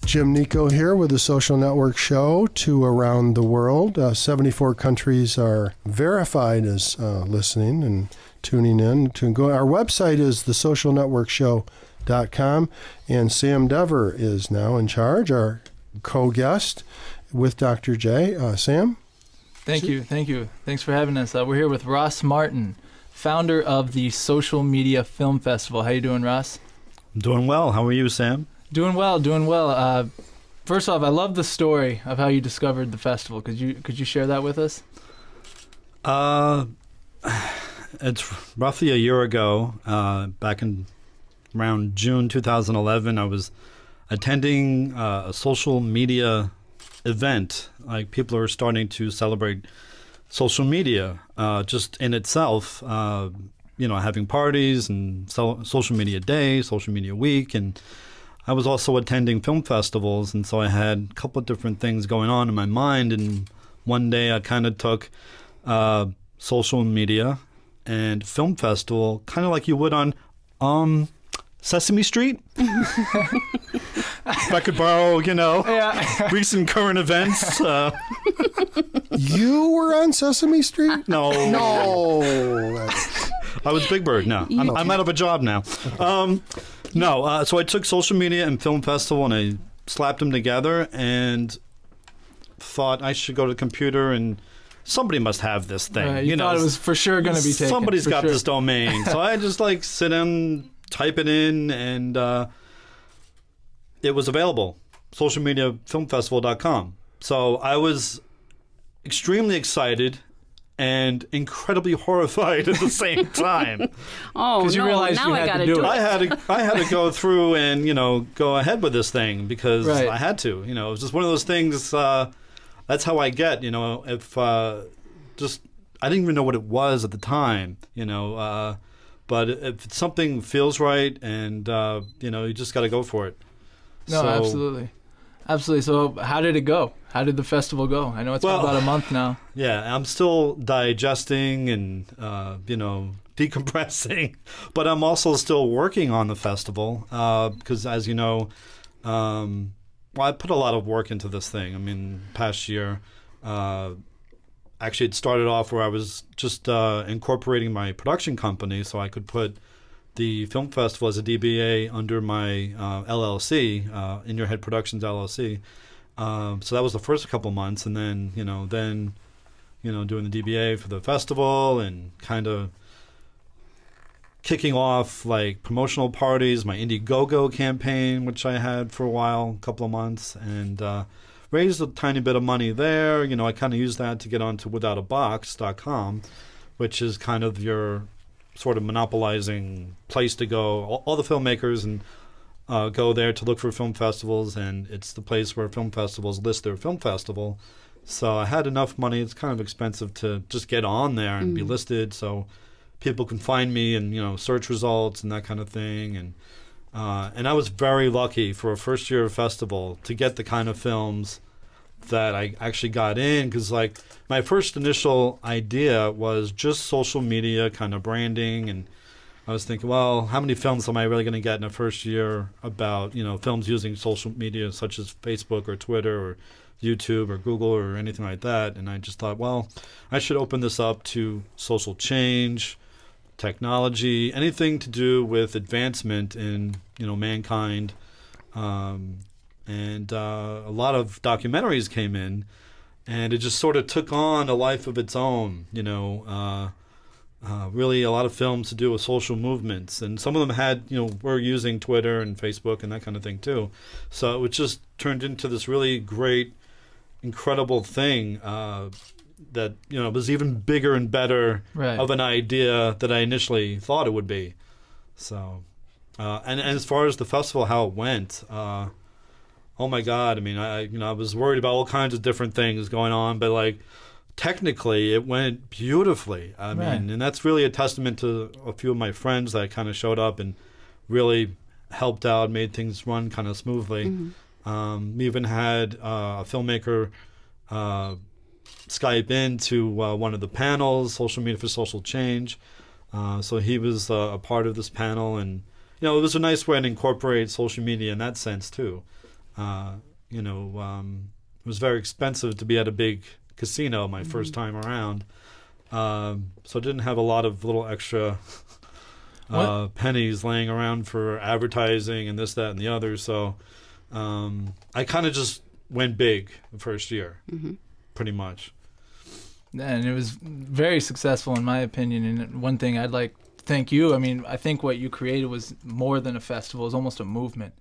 Jim Nico here with the Social Network Show to around the world. 74 countries are verified as listening and tuning in. Our website is thesocialnetworkshow.com, and Sam Dever is now in charge, our co-guest with Dr. J. Sam? Thank you. Thanks for having us. We're here with Ross Martin, founder of the Social Media Film Festival. How you doing, Ross? I'm doing well. How are you, Sam? Doing well. First off, I love the story of how you discovered the festival. Could you share that with us? It's roughly a year ago, back in around June 2011. I was attending a social media event. Like, people are starting to celebrate social media just in itself. Having parties and social media day, social media week, and I was also attending film festivals, and so I had a couple of different things going on in my mind. And one day I kind of took social media and film festival, kind of like you would on Sesame Street. If I could borrow, recent current events. You were on Sesame Street? No. No. I was Big Bird. No, I'm out of a job now. So I took social media and film festival and I slapped them together and thought I should go to the computer and somebody must have this thing. You thought it was for sure going to be taken. Somebody's got this domain. So I just sit in, type it in, and it was available. Socialmediafilmfestival.com. So I was extremely excited and incredibly horrified at the same time. Because you realized now you had to do it. I had to go through and go ahead with this thing because I had to. It was just one of those things. That's how I get. If I didn't even know what it was at the time. But if something feels right, and you just got to go for it. No, absolutely. Absolutely. So how did it go? How did the festival go? I know it's been about a month now. Yeah, I'm still digesting and, decompressing. But I'm also still working on the festival because, as you know, I put a lot of work into this thing. I mean, past year, actually it started off where I was just incorporating my production company so I could put the film festival as a DBA under my LLC, In Your Head Productions LLC. So that was the first couple months, and then doing the DBA for the festival and kind of kicking off like promotional parties, my Indiegogo campaign, which I had for a while, a couple of months, and raised a tiny bit of money there. I kind of used that to get onto withoutabox.com, which is kind of your sort of monopolizing place to go. All the filmmakers and go there to look for film festivals, and it's the place where film festivals list their film festival. So I had enough money. It's kind of expensive to just get on there and be listed, so people can find me and search results and that kind of thing. And I was very lucky for a first year festival to get the kind of films that I actually got in, because my first initial idea was just social media kind of branding, and I was thinking, well, how many films am I really going to get in a first year about films using social media such as Facebook or Twitter or YouTube or Google or anything like that. And I just thought, well, I should open this up to social change, technology, anything to do with advancement in mankind. And a lot of documentaries came in, and it just sort of took on a life of its own. Really a lot of films to do with social movements, and some of them had were using Twitter and Facebook and that kind of thing too. So it just turned into this really great, incredible thing that was even bigger and better of an idea that I initially thought it would be. So and as far as the festival, how it went, oh my God! I mean, I was worried about all kinds of different things going on, but technically it went beautifully. I mean, and that's really a testament to a few of my friends that kind of showed up and really helped out, made things run kind of smoothly. We even had a filmmaker Skype into one of the panels, Social Media for Social Change. So he was a part of this panel, and it was a nice way to incorporate social media in that sense too. it was very expensive to be at a big casino my first time around. So I didn't have a lot of little extra pennies laying around for advertising and this, that, and the other. So I kind of just went big the first year, pretty much. And it was very successful in my opinion. And one thing I'd like to thank you. I mean, I think what you created was more than a festival. It was almost a movement.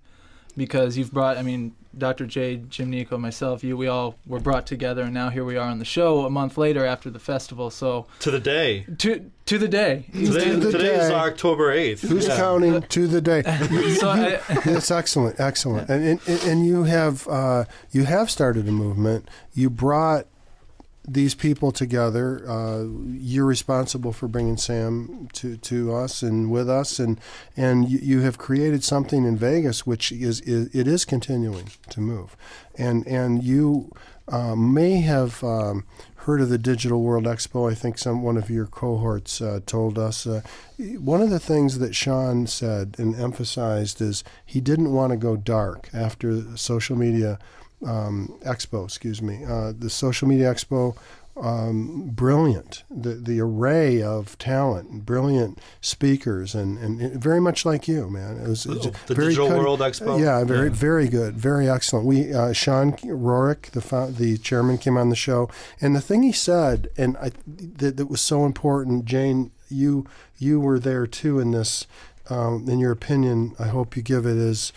Because you've brought, I mean, Dr. J, Jim Nico, myself, we all were brought together, and now here we are on the show a month later after the festival. So to the day. To the day. Today is October 8th. Who's counting to the day? That's excellent, excellent. And you have started a movement. You brought these people together. You're responsible for bringing Sam to us and with us, and you have created something in Vegas which is continuing to move. And you may have heard of the Digital World Expo. I think one of your cohorts told us. One of the things that Sean said and emphasized is he didn't want to go dark after the social media expo, the social media expo, brilliant, the array of talent, brilliant speakers, and very much like you, man. It was the Digital World Expo. Yeah, very good, very excellent. We Sean Rorick, the chairman, came on the show, and the thing he said, and that was so important. Jane, you were there too in this. In your opinion, I hope you give it is.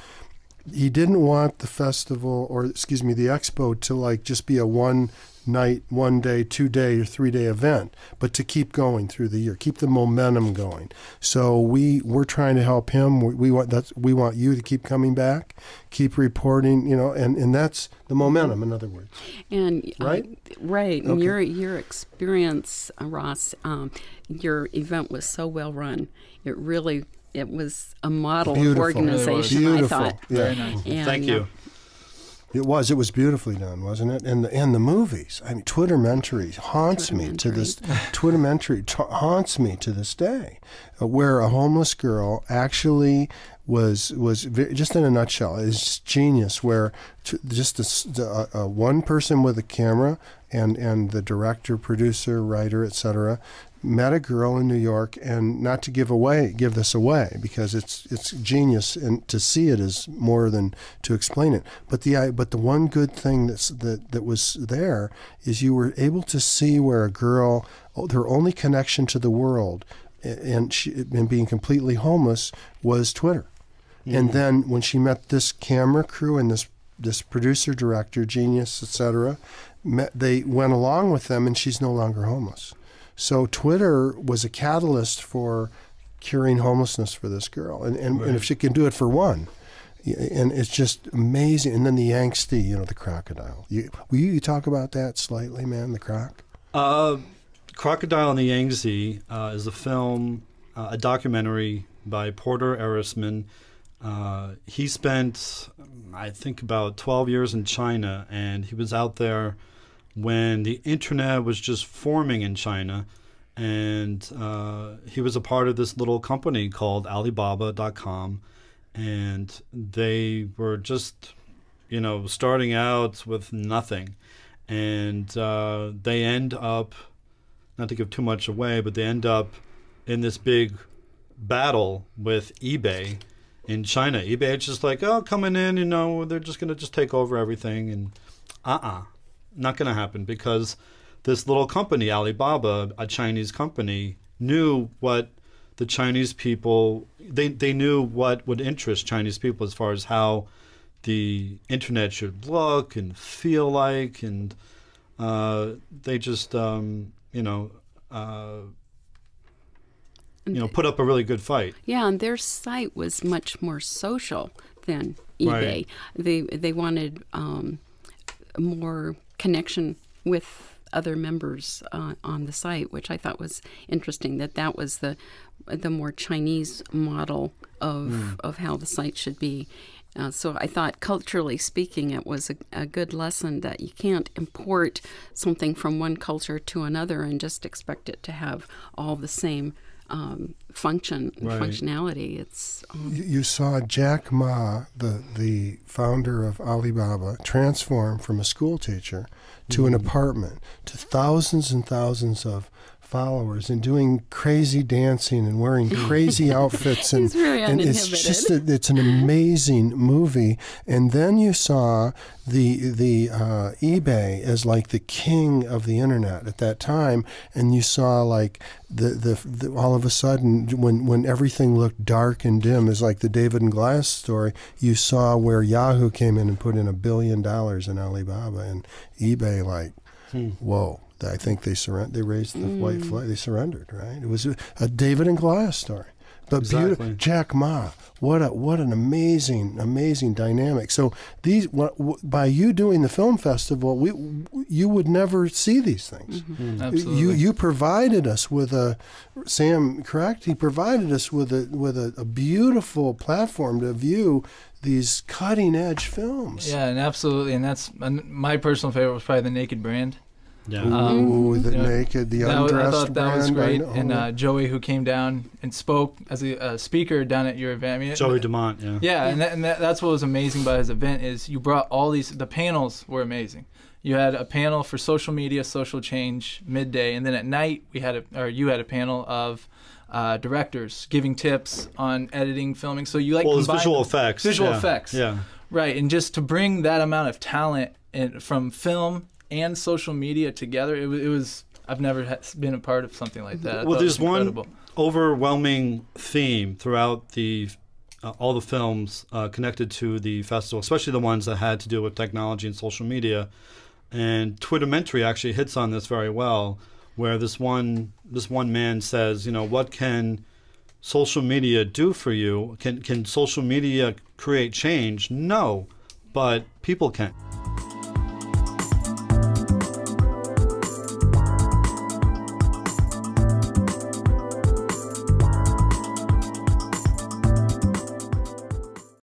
He didn't want the festival, the expo, to like just be a one night, 1 day, 2 day, or 3 day event, but to keep going through the year, keep the momentum going. So we're trying to help him. We want you to keep coming back, keep reporting, and that's the momentum, in other words. And right. Okay. And your experience, Ross, your event was so well run. It was a model of organization, Beautiful. I thought. Yeah. Very nice. And, Thank you. It was beautifully done, wasn't it? And the movies. I mean, Twittermentary haunts me to this. Twittermentary haunts me to this day, where a homeless girl actually was just in a nutshell is genius. Where just one person with a camera and the director, producer, writer, etc. met a girl in New York, and not to give this away because it's genius, and to see it is more than to explain it. But the one good thing that was there is you were able to see where a girl, her only connection to the world, and being completely homeless was Twitter. Mm-hmm. And then when she met this camera crew and this producer, director, genius, etc., they went along with them, and she's no longer homeless. So Twitter was a catalyst for curing homelessness for this girl. And if she can do it for one, and it's just amazing. And then the Yangtze, the crocodile. Will you talk about that slightly, man, the croc? Crocodile and the Yangtze is a film, a documentary by Porter Erisman. He spent, I think, about 12 years in China, and he was out there when the internet was just forming in China, and he was a part of this little company called Alibaba.com, and they were just, starting out with nothing, and they end up, not to give too much away, but they end up in this big battle with eBay in China. eBay is just like, coming in, they're just going to take over everything, and not going to happen, because this little company, Alibaba, a Chinese company, knew what the Chinese people, they knew what would interest Chinese people as far as how the internet should look and feel like, and they just, put up a really good fight. Yeah, and their site was much more social than eBay. Right. They wanted more connection with other members on the site, which I thought was interesting. That was the more Chinese model of how the site should be. So I thought, culturally speaking, it was a good lesson that you can't import something from one culture to another and just expect it to have all the same functionality. It's You saw Jack Ma, the founder of Alibaba, transform from a school teacher to an apartment to thousands and thousands of followers and doing crazy dancing and wearing crazy outfits and, He's very and it's uninhibited. just it's an amazing movie. And then you saw the eBay as like the king of the internet at that time, and you saw like the all of a sudden when everything looked dark and dim, is like the David and Glass story. You saw where Yahoo came in and put in $1 billion in Alibaba, and eBay like, whoa. I think they raised the white flag. They surrendered, right? It was a David and Glass story. But Exactly. beautiful, Jack Ma, what an amazing dynamic. So by you doing the film festival, you would never see these things. Absolutely. You provided us with Sam, correct? He provided us with a beautiful platform to view these cutting edge films. Yeah, and absolutely, and that's my personal favorite was probably The Naked Brand. Yeah. Ooh, the you know, naked, the I undressed thought that was brand, great. I know. And Joey, who came down and spoke as a speaker down at your event. I mean, Joey DeMont, yeah. Yeah, and that's what was amazing about his event is you brought all these. The panels were amazing. You had a panel for social media, social change midday, and then at night you had a panel of directors giving tips on editing, filming. So you Well, it's combined visual effects. Visual yeah. effects. Yeah. Right, and just to bring that amount of talent from film and social media together, it was I've never been a part of something like that. Well, there's one one overwhelming theme throughout all the films connected to the festival, especially the ones that had to do with technology and social media. And Twittermentary actually hits on this very well, where this one man says, what can social media do for you? Can social media create change? No, but people can.